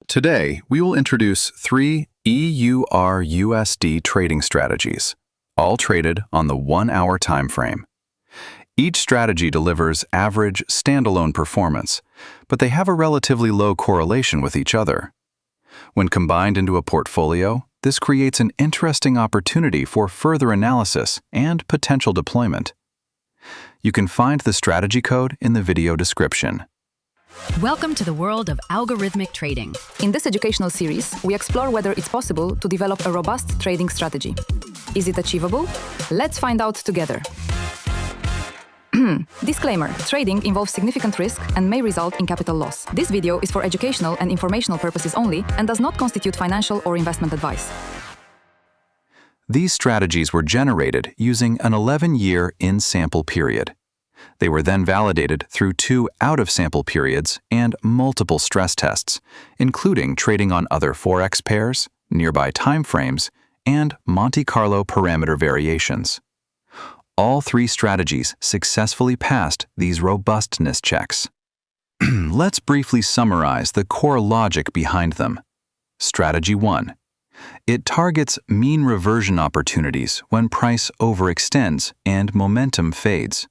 Today, we will introduce 3 EURUSD trading strategies, all traded on the 1-hour time frame. Each strategy delivers average standalone performance, but they have a relatively low correlation with each other. When combined into a portfolio, this creates an interesting opportunity for further analysis and potential deployment. You can find the strategy code in the video description. Welcome to the world of algorithmic trading. In this educational series, we explore whether it's possible to develop a robust trading strategy. Is it achievable? Let's find out together. Disclaimer: trading involves significant risk and may result in capital loss. This video is for educational and informational purposes only and does not constitute financial or investment advice. These strategies were generated using an 11-year in-sample period. They were then validated through 2 out-of-sample periods and multiple stress tests, including trading on other forex pairs, nearby timeframes, and Monte Carlo parameter variations. All 3 strategies successfully passed these robustness checks. Let's briefly summarize the core logic behind them. Strategy 1. It targets mean reversion opportunities when price overextends and momentum fades.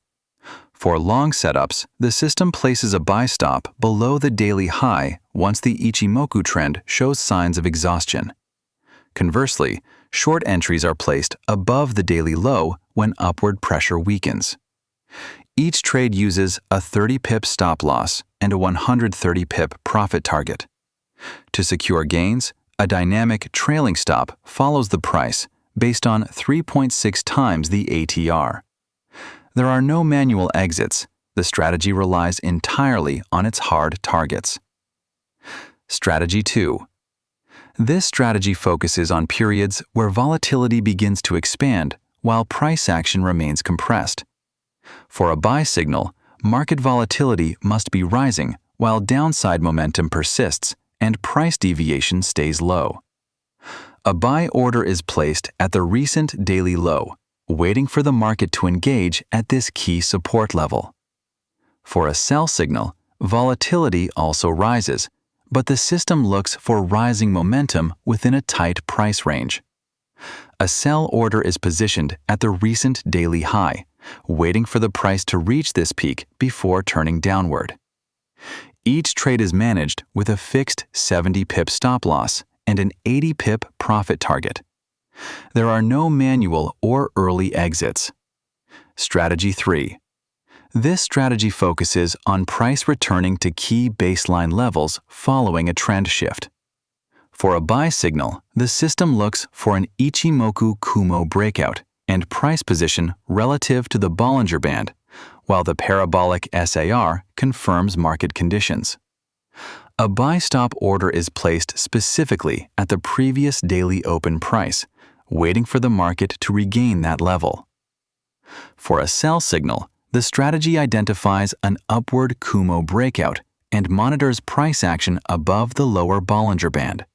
For long setups, the system places a buy stop below the daily high once the Ichimoku trend shows signs of exhaustion. Conversely, short entries are placed above the daily low when upward pressure weakens. Each trade uses a 30 pip stop loss and a 130 pip profit target. To secure gains, a dynamic trailing stop follows the price based on 3.6 times the ATR. There are no manual exits. The strategy relies entirely on its hard targets. Strategy 2. This strategy focuses on periods where volatility begins to expand while price action remains compressed. For a buy signal, market volatility must be rising while downside momentum persists and price deviation stays low. A buy order is placed at the recent daily low, waiting for the market to engage at this key support level. For a sell signal, volatility also rises, but the system looks for rising momentum within a tight price range. A sell order is positioned at the recent daily high, waiting for the price to reach this peak before turning downward. Each trade is managed with a fixed 70 pip stop loss and an 80 pip profit target. There are no manual or early exits. Strategy 3. This strategy focuses on price returning to key baseline levels following a trend shift. For a buy signal, the system looks for an Ichimoku Kumo breakout and price position relative to the Bollinger Band, while the parabolic SAR confirms market conditions. A buy stop order is placed specifically at the previous daily open price, waiting for the market to regain that level. For a sell signal, the strategy identifies an upward Kumo breakout and monitors price action above the lower Bollinger Band.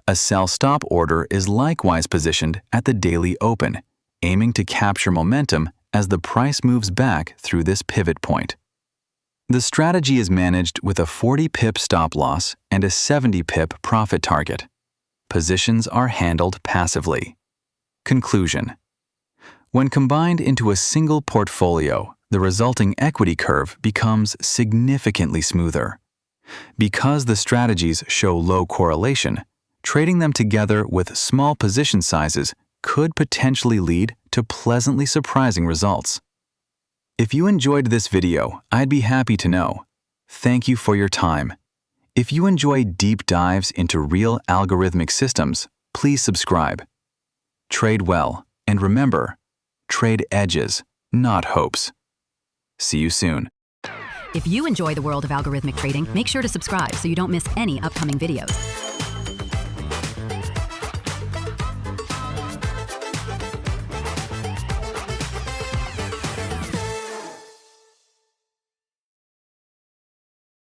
A sell stop order is likewise positioned at the daily open, aiming to capture momentum as the price moves back through this pivot point. The strategy is managed with a 40 pip stop loss and a 70 pip profit target. Positions are handled passively. Conclusion: when combined into a single portfolio, the resulting equity curve becomes significantly smoother. Because the strategies show low correlation, trading them together with small position sizes could potentially lead to pleasantly surprising results. If you enjoyed this video, I'd be happy to know. Thank you for your time. If you enjoy deep dives into real algorithmic systems, please subscribe. Trade well, and remember, trade edges, not hopes. See you soon. If you enjoy the world of algorithmic trading, make sure to subscribe so you don't miss any upcoming videos.